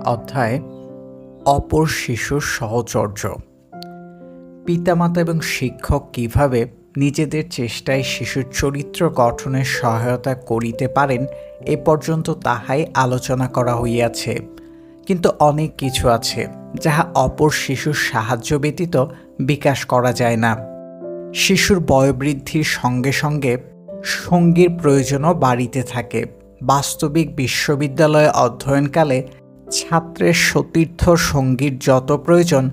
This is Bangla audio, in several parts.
অধ্যায় অপর শিশুর সহচর্য। পিতামাতা এবং শিক্ষক কিভাবে নিজেদের চেষ্টায় শিশুর চরিত্র গঠনে সহায়তা করিতে পারেন এ পর্যন্ত তাহাই আলোচনা করা হইয়াছে। কিন্তু অনেক কিছু আছে যাহা অপর শিশুর সাহায্য ব্যতীত বিকাশ করা যায় না। শিশুর বয়োবৃদ্ধির সঙ্গে সঙ্গে সঙ্গীর প্রয়োজনও বাড়িতে থাকে। বাস্তবিক বিশ্ববিদ্যালয়ে অধ্যয়নকালে ছাত্রের সতীর্থ সঙ্গীর যত প্রয়োজন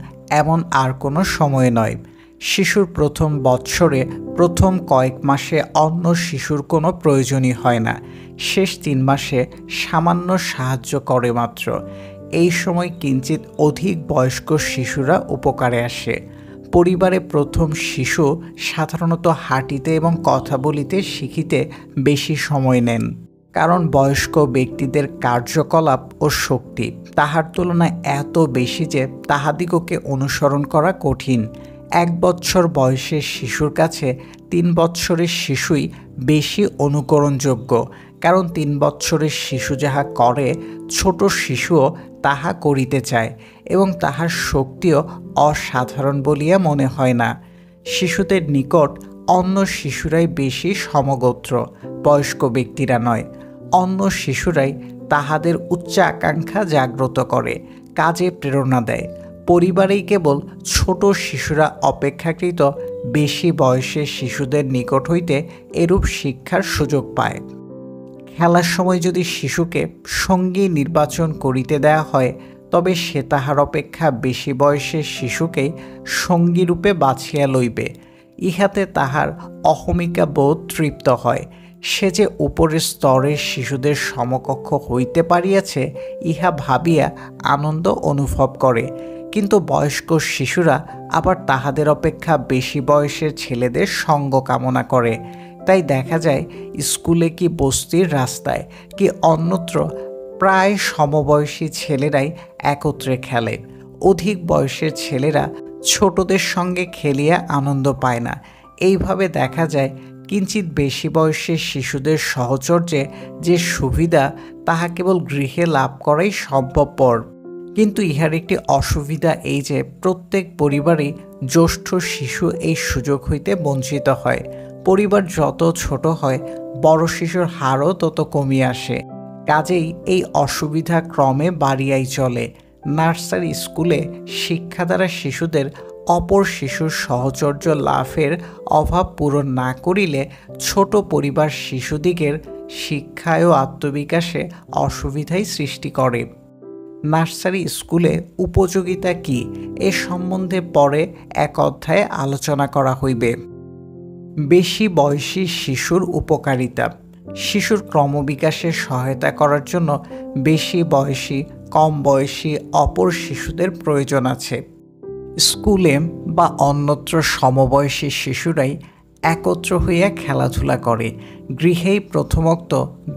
এমন আর কোনো সময় নয়। শিশুর প্রথম বৎসরে প্রথম কয়েক মাসে অন্য শিশুর কোনো প্রয়োজনই হয় না। শেষ 3 মাসে সামান্য সাহায্য করে মাত্র। এই সময় কিঞ্চিত অধিক বয়স্ক শিশুরা উপকারে আসে। পরিবারে প্রথম শিশু সাধারণত হাঁটিতে এবং কথা বলিতে শিখিতে বেশি সময় নেন, কারণ বয়স্ক ব্যক্তিদের কার্যকলাপ ও শক্তি তাহার তুলনায় এত বেশি যে তাহাদিগকে অনুসরণ করা কঠিন। 1 বৎসর বয়সের শিশুর কাছে 3 বৎসরের শিশুই বেশি অনুকরণযোগ্য, কারণ 3 বৎসরের শিশু যাহা করে ছোট শিশুও তাহা করিতে চায় এবং তাহার শক্তিও অসাধারণ বলিয়া মনে হয় না। শিশুদের নিকট অন্য শিশুরাই বেশি সমগোত্র, বয়স্ক ব্যক্তিরা নয়। অন্য শিশুরাই তাহাদের উচ্চাকাঙ্ক্ষা জাগ্রত করে, কাজে প্রেরণা দেয়। পরিবারেই কেবল ছোট শিশুরা অপেক্ষাকৃত বেশি বয়সের শিশুদের নিকট হইতে এরূপ শিক্ষার সুযোগ পায়। খেলার সময় যদি শিশুকে সঙ্গী নির্বাচন করিতে দেয়া হয়, তবে সে তাহার অপেক্ষা বেশি বয়সের শিশুকেই সঙ্গীরূপে বাছিয়া লইবে। ইহাতে তাহার অহমিকা বোধ তৃপ্ত হয়। সে যে উপরের স্তরের শিশুদের সমকক্ষ হইতে পারিয়াছে ইহা ভাবিয়া আনন্দ অনুভব করে। কিন্তু বয়স্ক শিশুরা আবার তাহাদের অপেক্ষা বেশি বয়সের ছেলেদের সঙ্গ কামনা করে। তাই দেখা যায় স্কুলে কি বস্তির রাস্তায় কি অন্যত্র প্রায় সমবয়সী ছেলেরাই একত্রে খেলে। অধিক বয়সের ছেলেরা ছোটদের সঙ্গে খেলিয়া আনন্দ পায় না। এইভাবে দেখা যায় কিঞ্চিত বেশি বয়সের শিশুদের সহচর্যে যে সুবিধা তাহা কেবল গৃহে লাভ করাই সম্ভবপর। কিন্তু ইহার একটি অসুবিধা এই যে প্রত্যেক পরিবারেই জ্যেষ্ঠ শিশু এই সুযোগ হইতে বঞ্চিত হয়। পরিবার যত ছোট হয় বড় শিশুর হারও তত কমিয়ে আসে। কাজেই এই অসুবিধা ক্রমে বাড়িয়াই চলে। নার্সারি স্কুলে শিক্ষা দ্বারা শিশুদের অপর শিশুর সহচর্য লাভের অভাব পূরণ না করিলে ছোট পরিবার শিশুদিগের শিক্ষায় ও আত্মবিকাশে অসুবিধাই সৃষ্টি করে। নার্সারি স্কুলে উপযোগিতা কি এ সম্বন্ধে পরে এক অধ্যায়ে আলোচনা করা হইবে। বেশি বয়সী শিশুর উপকারিতা। শিশুর ক্রমবিকাশে সহায়তা করার জন্য বেশি বয়সী কম বয়সী অপর শিশুদের প্রয়োজন আছে। স্কুলে বা অন্যত্র সমবয়সী শিশুরাই একত্র হইয়া খেলাধুলা করে। গৃহেই প্রথমোক্ত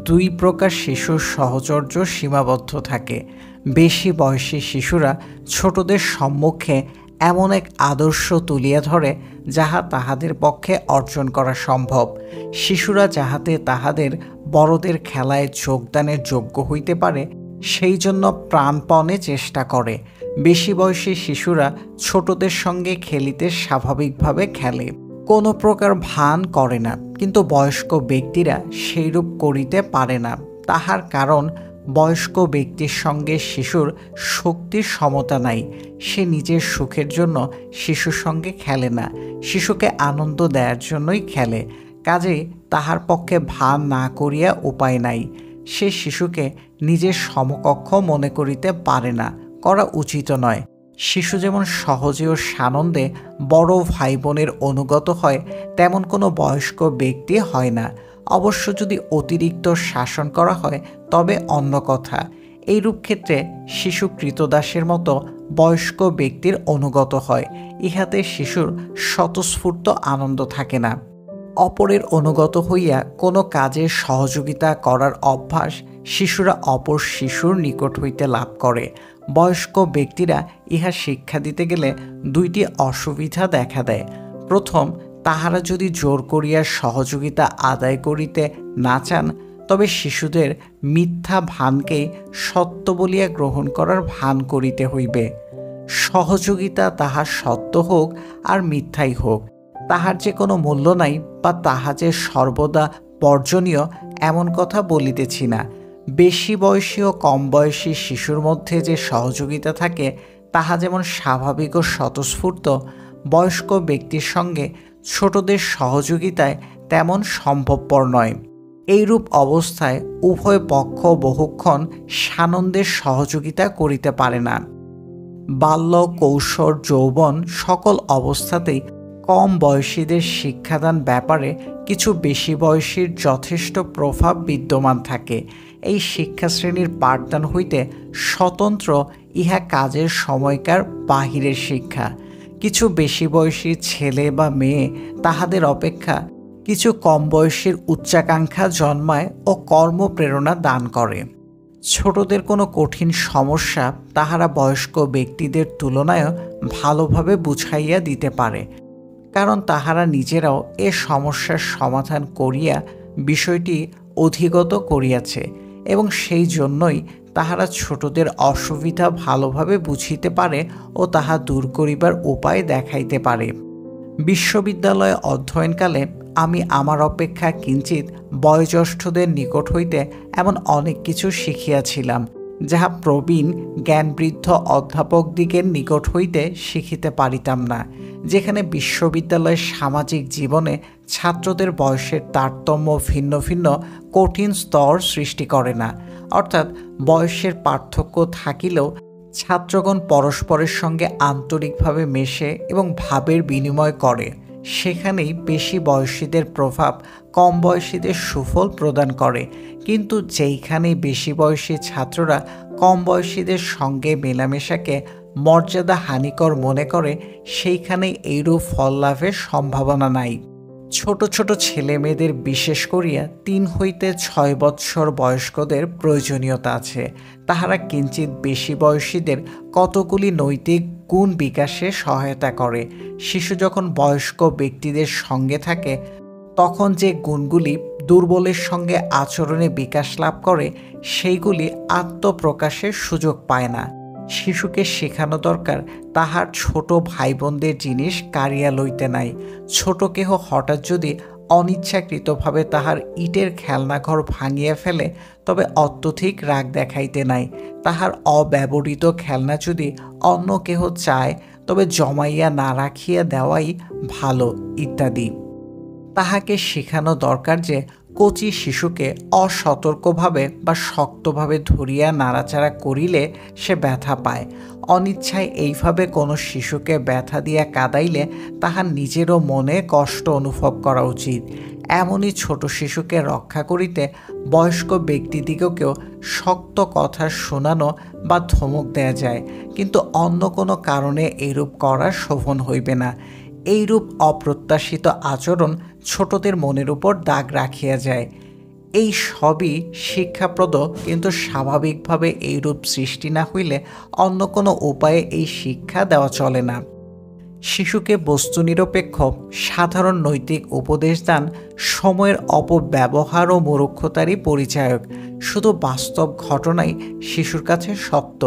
2 প্রকার শিশুর সহচর্য সীমাবদ্ধ থাকে। বেশি বয়সী শিশুরা ছোটদের সম্মুখে এমন এক আদর্শ তুলিয়া ধরে যাহা তাহাদের পক্ষে অর্জন করা সম্ভব। শিশুরা যাহাতে তাহাদের বড়দের খেলায় যোগদানের যোগ্য হইতে পারে সেই জন্য প্রাণপণে চেষ্টা করে। বেশি বয়সী শিশুরা ছোটদের সঙ্গে খেলিতে স্বাভাবিকভাবে খেলে, কোনো প্রকার ভান করে না। কিন্তু বয়স্ক ব্যক্তিরা সেইরূপ করিতে পারে না। তাহার কারণ বয়স্ক ব্যক্তির সঙ্গে শিশুর শক্তির সমতা নাই। সে নিজের সুখের জন্য শিশুর সঙ্গে খেলে না, শিশুকে আনন্দ দেওয়ার জন্যই খেলে। কাজেই তাহার পক্ষে ভান না করিয়া উপায় নাই। সে শিশুকে নিজের সমকক্ষ মনে করিতে পারে না, করা উচিত নয়। শিশু যেমন সহজে ও সানন্দে বড় ভাই বোনের অনুগত হয়, তেমন কোনো বয়স্ক ব্যক্তি হয় না। অবশ্য যদি অতিরিক্ত শাসন করা হয় তবে অন্য কথা। এইরূপ ক্ষেত্রে শিশু কৃতদাসের মতো বয়স্ক ব্যক্তির অনুগত হয়। ইহাতে শিশুর স্বতঃস্ফূর্ত আনন্দ থাকে না। অপরের অনুগত হইয়া কোনো কাজের সহযোগিতা করার অভ্যাস শিশুরা অপর শিশুর নিকট হইতে লাভ করে। বয়স্ক ব্যক্তিরা ইহা শিক্ষা দিতে গেলে 2টি অসুবিধা দেখা দেয়। প্রথম, তাহারা যদি জোর করিয়া সহযোগিতা আদায় করিতে না চান তবে শিশুদের মিথ্যা ভানকেই সত্য বলিয়া গ্রহণ করার ভান করিতে হইবে। সহযোগিতা তাহার সত্য হোক আর মিথ্যাই হোক, তাহার যে কোনো মূল্য নাই বা তাহা যে সর্বদা বর্জনীয় এমন কথা বলিতেছি না। বেশি বয়সী ও কম বয়সী শিশুর মধ্যে যে সহযোগিতা থাকে তাহা যেমন স্বাভাবিক ও স্বতঃস্ফূর্ত, বয়স্ক ব্যক্তির সঙ্গে ছোটদের সহযোগিতায় তেমন সম্ভবপর নয়। এইরূপ অবস্থায় উভয় পক্ষ বহুক্ষণ সানন্দের সহযোগিতা করিতে পারে না। বাল্য, কৈশোর, যৌবন সকল অবস্থাতেই কম বয়সীদের শিক্ষাদান ব্যাপারে কিছু বেশি বয়সীর যথেষ্ট প্রভাব বিদ্যমান থাকে। এই শিক্ষাশ্রেণীর পাঠদান হইতে স্বতন্ত্র ইহা কাজের সময়কার বাহিরের শিক্ষা। কিছু বেশি বয়সী ছেলে বা মেয়ে তাহাদের অপেক্ষা কিছু কম বয়সীর উচ্চাকাঙ্ক্ষা জন্মায় ও কর্মপ্রেরণা দান করে। ছোটদের কোনো কঠিন সমস্যা তাহারা বয়স্ক ব্যক্তিদের তুলনায় ভালোভাবে বুঝাইয়া দিতে পারে, কারণ তাহারা নিজেরাও এ সমস্যার সমাধান করিয়া বিষয়টি অধিগত করিয়াছে এবং সেই জন্যই তাহারা ছোটদের অসুবিধা ভালোভাবে বুঝিতে পারে ও তাহা দূর করিবার উপায় দেখাইতে পারে। বিশ্ববিদ্যালয়ে অধ্যয়নকালে আমি আমার অপেক্ষা কিঞ্চিত বয়োজ্যেষ্ঠদের নিকট হইতে এমন অনেক কিছু শিখিয়াছিলাম, যাহা প্রবীণ জ্ঞানবৃদ্ধ অধ্যাপকদিগের নিকট হইতে শিখিতে পারিতাম না। যেখানে বিশ্ববিদ্যালয়ের সামাজিক জীবনে ছাত্রদের বয়সের তারতম্য ভিন্ন ভিন্ন কঠিন স্তর সৃষ্টি করে না, অর্থাৎ বয়সের পার্থক্য থাকিলেও ছাত্রগণ পরস্পরের সঙ্গে আন্তরিকভাবে মেশে এবং ভাবের বিনিময় করে। সেখানেই বেশি বয়সীদের প্রভাব কম বয়সীদের সুফল প্রদান করে, কিন্তু যেইখানেই বেশি বয়সী ছাত্ররা কম বয়সীদের সঙ্গে মেলামেশাকে মর্যাদা হানিকর মনে করে, সেইখানেই এইরূপ ফল লাভের সম্ভাবনা নাই। ছোট ছোট ছেলে মেয়েদের বিশেষ করিয়া 3 হইতে 6 বৎসর বয়স্কদের প্রয়োজনীয়তা আছে। তাহারা কিঞ্চিত বেশি বয়সীদের কতগুলি নৈতিক গুণ বিকাশে সহায়তা করে। শিশু যখন বয়স্ক ব্যক্তিদের সঙ্গে থাকে তখন যে গুণগুলি দুর্বলের সঙ্গে আচরণে বিকাশ লাভ করে সেইগুলি আত্মপ্রকাশের সুযোগ পায় না। শিশুকে শেখানো দরকার তাহার ছোট ভাই বোনদের জিনিস কাড়িয়া লইতে নাই। ছোট কেহ হঠাৎ যদি অনিচ্ছাকৃতভাবে তাহার ইটের খেলনাঘর ভাঙিয়া ফেলে তবে অত্যধিক রাগ দেখাইতে নাই। তাহার অব্যবহৃত খেলনা যদি অন্য কেহ চায় তবে জমাইয়া না রাখিয়া দেওয়াই ভালো, ইত্যাদি। তাহাকে শেখানো দরকার যে কচি শিশুকে অসতর্কভাবে বা শক্তভাবে ধরিয়া নাড়াচাড়া করিলে সে ব্যথা পায়। অনিচ্ছায় এইভাবে কোনো শিশুকে ব্যথা দিয়া কাঁদাইলে তাহার নিজেরও মনে কষ্ট অনুভব করা উচিত। এমনই ছোট শিশুকে রক্ষা করিতে বয়স্ক ব্যক্তিদিগকেও শক্ত কথা শোনানো বা ধমক দেয়া যায়, কিন্তু অন্য কোনো কারণে এরূপ করা শোভন হইবে না। এইরূপ অপ্রত্যাশিত আচরণ ছোটদের মনের উপর দাগ রাখিয়া যায়। এই সবই শিক্ষাপ্রদ, কিন্তু স্বাভাবিকভাবে এইরূপ সৃষ্টি না হইলে অন্য কোনো উপায়ে এই শিক্ষা দেওয়া চলে না। শিশুকে বস্তুনিরপেক্ষ সাধারণ নৈতিক উপদেশ দান সময়ের অপব্যবহার ও মূর্খতারই পরিচায়ক। শুধু বাস্তব ঘটনাই শিশুর কাছে সত্য,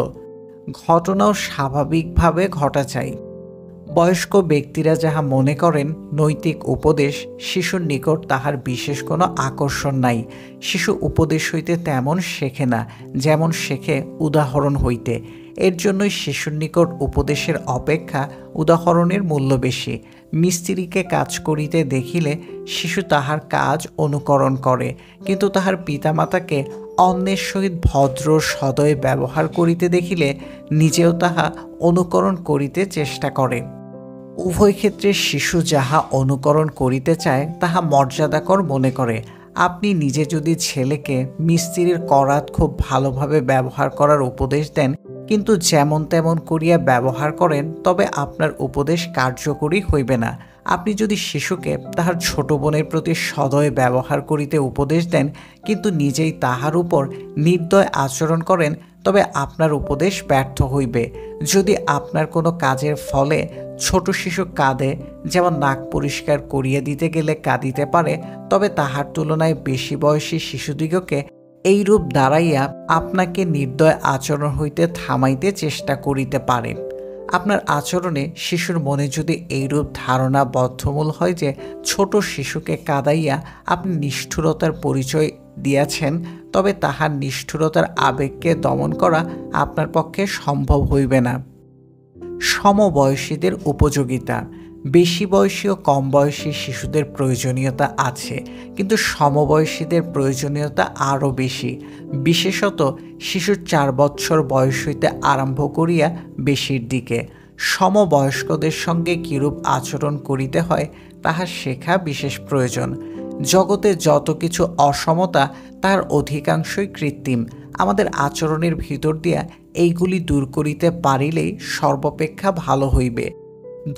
ঘটনাও স্বাভাবিকভাবে ঘটা চাই। বয়স্ক ব্যক্তিরা যাহা মনে করেন নৈতিক উপদেশ, শিশুর নিকট তাহার বিশেষ কোনো আকর্ষণ নাই। শিশু উপদেশ হইতে তেমন শেখে না যেমন শেখে উদাহরণ হইতে। এর জন্যই শিশুর নিকট উপদেশের অপেক্ষা উদাহরণের মূল্য বেশি। মিস্ত্রিকে কাজ করিতে দেখিলে শিশু তাহার কাজ অনুকরণ করে, কিন্তু তাহার পিতামাতাকে অন্যের সহিত ভদ্র সদয় ব্যবহার করিতে দেখিলে নিজেও তাহা অনুকরণ করিতে চেষ্টা করে। উভয় ক্ষেত্রে শিশু যাহা অনুকরণ করিতে চায় তাহা মর্যাদাকর মনে করে। আপনি নিজে যদি ছেলেকে মিস্ত্রির করাত খুব ভালোভাবে ব্যবহার করার উপদেশ দেন, কিন্তু যেমন তেমন করিয়া ব্যবহার করেন, তবে আপনার উপদেশ কার্যকরী হইবে না। আপনি যদি শিশুকে তাহার ছোট বোনের প্রতি সদয় ব্যবহার করিতে উপদেশ দেন, কিন্তু নিজেই তাহার উপর নির্দয় আচরণ করেন, তবে আপনার উপদেশ ব্যর্থ হইবে। যদি আপনার কোনো কাজের ফলে ছোট শিশু কাঁদে, যেমন নাক পরিষ্কার করিয়া দিতে গেলে কাঁদিতে পারে, তবে তাহার তুলনায় বেশি বয়সী শিশুদিগকে এইরূপ দাঁড়াইয়া আপনাকে নির্দয় আচরণ হইতে থামাইতে চেষ্টা করিতে পারে। আপনার আচরণে শিশুর মনে যদি এইরূপ ধারণা বদ্ধমূল হয় যে ছোট শিশুকে কাঁদাইয়া আপনি নিষ্ঠুরতার পরিচয় দিয়াছেন, তবে তাহার নিষ্ঠুরতার আবেগকে দমন করা আপনার পক্ষে সম্ভব হইবে না। সমবয়সীদের উপযোগিতা। বেশি বয়সী ও কম বয়সী শিশুদের প্রয়োজনীয়তা আছে, কিন্তু সমবয়সীদের প্রয়োজনীয়তা আরও বেশি। বিশেষত শিশুর 4 বৎসর বয়স হইতে আরম্ভ করিয়া বেশির দিকে সমবয়স্কদের সঙ্গে কিরূপ আচরণ করিতে হয় তাহা শেখা বিশেষ প্রয়োজন। জগতে যত কিছু অসমতা তার অধিকাংশই কৃত্রিম। আমাদের আচরণের ভিতর দিয়া এইগুলি দূর করিতে পারিলেই সর্বাপেক্ষা ভালো হইবে।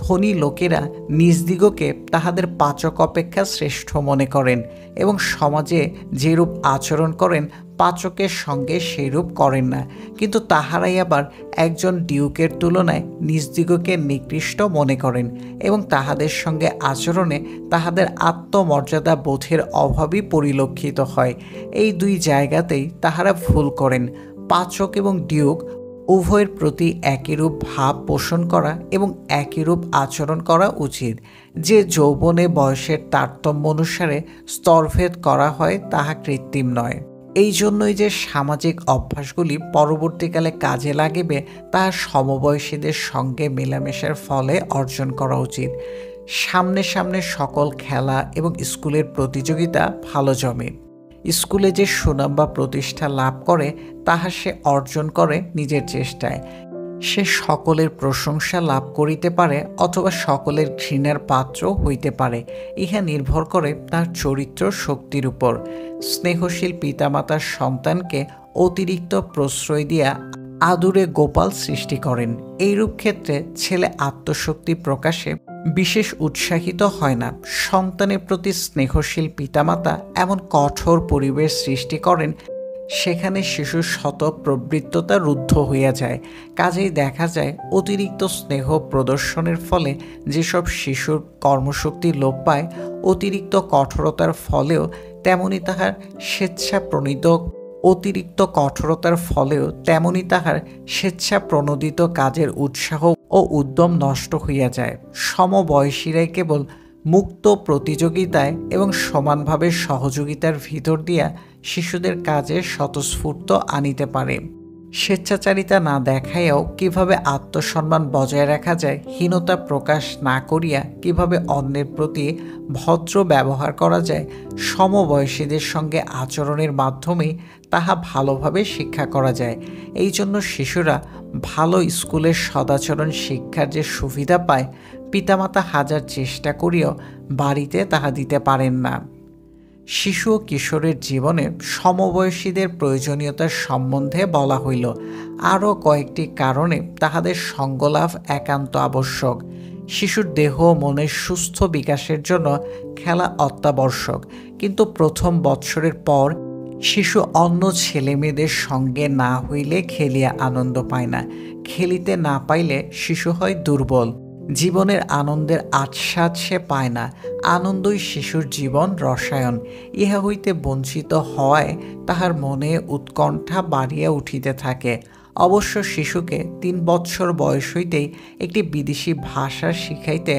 ধনী লোকেরা নিজদিগকে তাহাদের পাচক অপেক্ষা শ্রেষ্ঠ মনে করেন এবং সমাজে যেরূপ আচরণ করেন পাচকের সঙ্গে সেইরূপ করেন না, কিন্তু তাহারাই আবার একজন ডিউকের তুলনায় নিজদিগকে নিকৃষ্ট মনে করেন এবং তাহাদের সঙ্গে আচরণে তাহাদের আত্মমর্যাদা বোধের অভাবই পরিলক্ষিত হয়। এই দুই জায়গাতেই তাহারা ভুল করেন। পাচক এবং ডিউক উভয়ের প্রতি একইরূপ ভাব পোষণ করা এবং একইরূপ আচরণ করা উচিত। যে যৌবনে বয়সের তারতম্য অনুসারে স্তরভেদ করা হয় তাহা কৃত্রিম নয়। এই জন্যই যে সামাজিক অভ্যাসগুলি পরবর্তীকালে কাজে লাগিবে তাহা সমবয়সীদের সঙ্গে মেলামেশার ফলে অর্জন করা উচিত। সামনে সামনে সকল খেলা এবং স্কুলের প্রতিযোগিতা ভালো জমে। স্কুলে যে সুনাম বা প্রতিষ্ঠা লাভ করে তাহা সে অর্জন করে নিজের চেষ্টায়। সে সকলের প্রশংসা লাভ করিতে পারে অথবা সকলের ঘৃণার পাত্র হইতে পারে। ইহা নির্ভর করে তার চরিত্র শক্তির উপর। স্নেহশীল পিতামাতার সন্তানকে অতিরিক্ত প্রশ্রয় দিয়া আদুরে গোপাল সৃষ্টি করেন। এইরূপ ক্ষেত্রে ছেলে আত্মশক্তি প্রকাশে বিশেষ উৎসাহিত হয় না। সন্তানের প্রতি স্নেহশীল পিতামাতা এমন কঠোর পরিবেশ সৃষ্টি করেন সেখানে শিশুর শত প্রবৃত্ততা রুদ্ধ হইয়া যায়। কাজেই দেখা যায় অতিরিক্ত স্নেহ প্রদর্শনের ফলে যেসব শিশুর কর্মশক্তি লোপ পায়, অতিরিক্ত কঠোরতার ফলেও তেমনি তাহার স্বেচ্ছাপ্রণোদিত কাজের উৎসাহ ও উদ্যম নষ্ট হইয়া যায়। সমবয়সীরাই কেবল মুক্ত প্রতিযোগিতায় এবং সমানভাবে সহযোগিতার ভিতর দিয়া শিশুদের কাজে স্বতঃস্ফূর্ত আনিতে পারে। স্বেচ্ছাচারিতা না দেখাইয়াও কিভাবে আত্মসম্মান বজায় রাখা যায়, হীনতা প্রকাশ না করিয়া কিভাবে অন্যের প্রতি ভদ্র ব্যবহার করা যায়, সমবয়সীদের সঙ্গে আচরণের মাধ্যমেই তাহা ভালোভাবে শিক্ষা করা যায়। এই জন্য শিশুরা ভালো স্কুলের সদাচরণ শিক্ষার যে সুবিধা পায়, পিতামাতা হাজার চেষ্টা করিয়াও বাড়িতে তাহা দিতে পারেন না। শিশু ও কিশোরের জীবনে সমবয়সীদের প্রয়োজনীয়তার সম্বন্ধে বলা হইল। আরও কয়েকটি কারণে তাহাদের সঙ্গলাভ একান্ত আবশ্যক। শিশুর দেহ ও মনের সুস্থ বিকাশের জন্য খেলা অত্যাবশ্যক, কিন্তু প্রথম বৎসরের পর শিশু অন্য ছেলেমেয়েদের সঙ্গে না হইলে খেলিয়া আনন্দ পায় না। খেলিতে না পাইলে শিশু হয় দুর্বল। জীবনের আনন্দের আস্বাদ সে পায় না। আনন্দই শিশুর জীবন রসায়ন। ইহা হইতে বঞ্চিত হওয়ায় তাহার মনে উৎকণ্ঠা বাড়িয়া উঠিতে থাকে। অবশ্য শিশুকে 3 বৎসর বয়স হইতেই একটি বিদেশি ভাষা শিখাইতে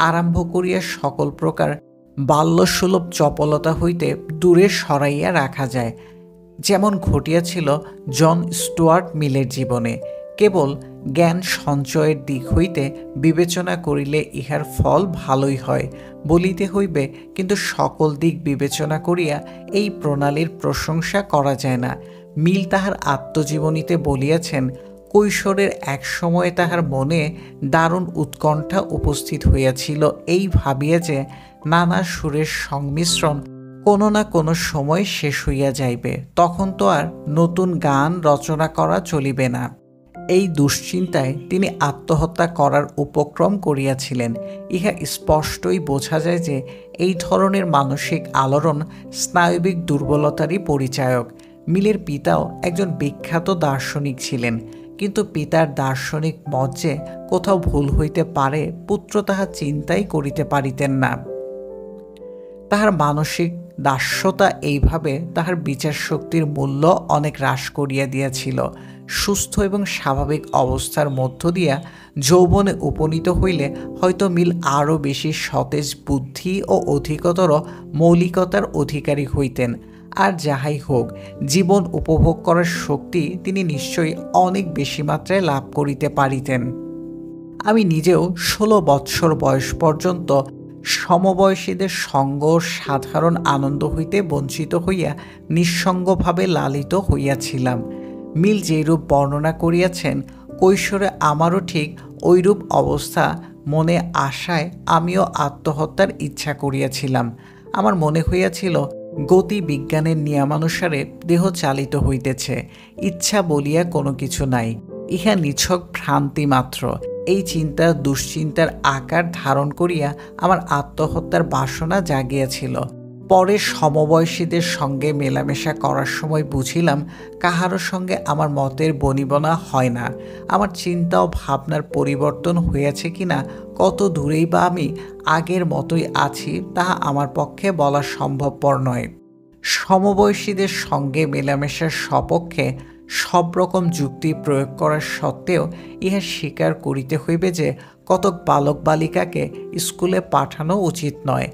আরম্ভ করিয়া সকল প্রকার বাল্যসুলভ চপলতা হইতে দূরে সরাইয়া রাখা যায়, যেমন ঘটিয়াছিল জন স্টুয়ার্ট মিলের জীবনে। কেবল জ্ঞান সঞ্চয়ের দিক হইতে বিবেচনা করিলে ইহার ফল ভালোই হয় বলিতে হইবে, কিন্তু সকল দিক বিবেচনা করিয়া এই প্রণালীর প্রশংসা করা যায় না। মিল তাহার আত্মজীবনীতে বলিয়াছেন, কৈশোরের এক সময়ে তাহার মনে দারুণ উৎকণ্ঠা উপস্থিত হইয়াছিল এই ভাবিয়া যে নানা সুরের সংমিশ্রণ কোনো না কোনো সময় শেষ হইয়া যাইবে, তখন তো আর নতুন গান রচনা করা চলিবে না। এই দুশ্চিন্তায় তিনি আত্মহত্যা করার উপক্রম করিয়াছিলেন। ইহা স্পষ্টই বোঝা যায় যে এই ধরনের মানসিক আলোড়ন স্নায়বিক দুর্বলতারই পরিচায়ক। মিলের পিতাও একজন বিখ্যাত দার্শনিক ছিলেন, কিন্তু পিতার দার্শনিক মত যে কোথাও ভুল হইতে পারে পুত্র তাহা চিন্তাই করিতে পারিতেন না। তাহার মানসিক দাস্যতা এইভাবে তাহার বিচার শক্তির মূল্য অনেক হ্রাস করিয়া দিয়াছিল। সুস্থ এবং স্বাভাবিক অবস্থার মধ্য দিয়া যৌবনে উপনীত হইলে হয়তো মিল আরও বেশি সতেজ বুদ্ধি ও অধিকতর মৌলিকতার অধিকারী হইতেন। আর যাহাই হোক, জীবন উপভোগ করার শক্তি তিনি নিশ্চয়ই অনেক বেশি মাত্রায় লাভ করিতে পারিতেন। আমি নিজেও 16 বৎসর বয়স পর্যন্ত সমবয়সীদের সঙ্গ সাধারণ আনন্দ হইতে বঞ্চিত হইয়া নিঃসঙ্গভাবে লালিত হইয়াছিলাম। মিল যেরূপ বর্ণনা করিয়াছেন, কৈশোরে আমারও ঠিক ঐরূপ অবস্থা মনে আসায় আমিও আত্মহত্যার ইচ্ছা করিয়াছিলাম। আমার মনে হইয়াছিল গতি বিজ্ঞানের নিয়মানুসারে দেহ চালিত হইতেছে, ইচ্ছা বলিয়া কোনো কিছু নাই, ইহা নিছক ভ্রান্তি মাত্র। এই চিন্তা দুশ্চিন্তার আকার ধারণ করিয়া আমার আত্মহত্যার বাসনা জাগিয়াছিল। পরে সমবয়সীদের সঙ্গে মেলামেশা করার সময় বুঝিলাম কাহারও সঙ্গে আমার মতের বনিবনা হয় না। আমার চিন্তা ও ভাবনার পরিবর্তন হইয়াছে কিনা, কত দূরেই বা আমি আগের মতোই আছি তাহা আমার পক্ষে বলা সম্ভবপর নয়। সমবয়সীদের সঙ্গে মেলামেশার সপক্ষে সব রকম যুক্তি প্রয়োগ করার সত্ত্বেও ইহা স্বীকার করিতে হইবে যে কতক বালক বালিকাকে স্কুলে পাঠানো উচিত নয়।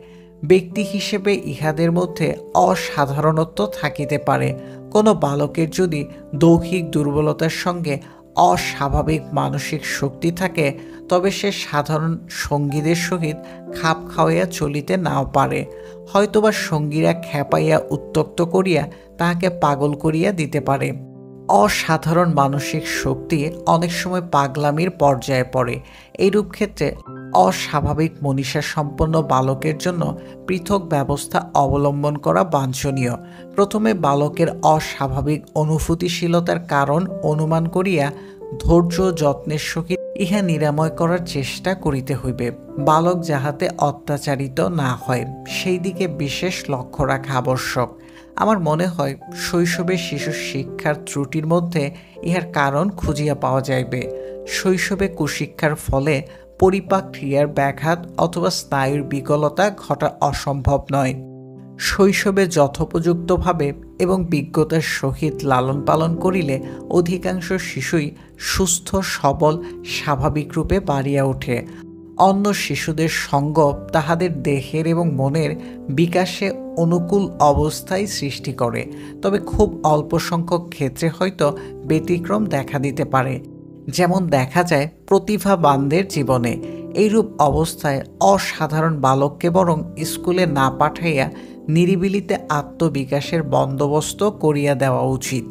ব্যক্তি হিসেবে ইহাদের মধ্যে অসাধারণত্ব থাকিতে পারে। কোনো বালকের যদি দৈহিক দুর্বলতার সঙ্গে অস্বাভাবিক মানসিক শক্তি থাকে, তবে সে সাধারণ সঙ্গীদের সহিত খাপ খাওয়াইয়া চলিতে নাও পারে। হয়তোবা সঙ্গীরা খেপাইয়া উত্ত্যক্ত করিয়া তাহাকে পাগল করিয়া দিতে পারে। অসাধারণ মানসিক শক্তি অনেক সময় পাগলামির পর্যায়ে পড়ে। এইরূপ ক্ষেত্রে অস্বাভাবিক মনীষা সম্পন্ন বালকের জন্য পৃথক ব্যবস্থা অবলম্বন করা বাঞ্ছনীয়। প্রথমে বালকের অস্বাভাবিক অনুভূতিশীলতার কারণ অনুমান করিয়া ধৈর্য যত্নের সহিত ইহা নিরাময় করার চেষ্টা করিতে হইবে। বালক যাহাতে অত্যাচারিত না হয়, সেই দিকে বিশেষ লক্ষ্য রাখা আবশ্যক। আমার মনে হয় শৈশবে শিশুর শিক্ষার ত্রুটির মধ্যে ইহার কারণ খুঁজিয়া পাওয়া যাইবে। শৈশবে কুশিক্ষার ফলে পরিপাক ক্রিয়ার ব্যাঘাত অথবা স্নায়ুর বিকলতা ঘটা অসম্ভব নয়। শৈশবে যথোপযুক্তভাবে এবং বিজ্ঞতার সহিত লালন পালন করিলে অধিকাংশ শিশুই সুস্থ সবল স্বাভাবিক রূপে বাড়িয়া ওঠে। অন্য শিশুদের সঙ্গ তাহাদের দেহের এবং মনের বিকাশে অনুকূল অবস্থায় সৃষ্টি করে, তবে খুব অল্প সংখ্যক ক্ষেত্রে হয়তো ব্যতিক্রম দেখা দিতে পারে। যেমন দেখা যায় প্রতিভাবানদের জীবনে। এইরূপ অবস্থায় অসাধারণ বালককে বরং স্কুলে না পাঠাইয়া নিরিবিলিতে আত্মবিকাশের বন্দোবস্ত করিয়া দেওয়া উচিত।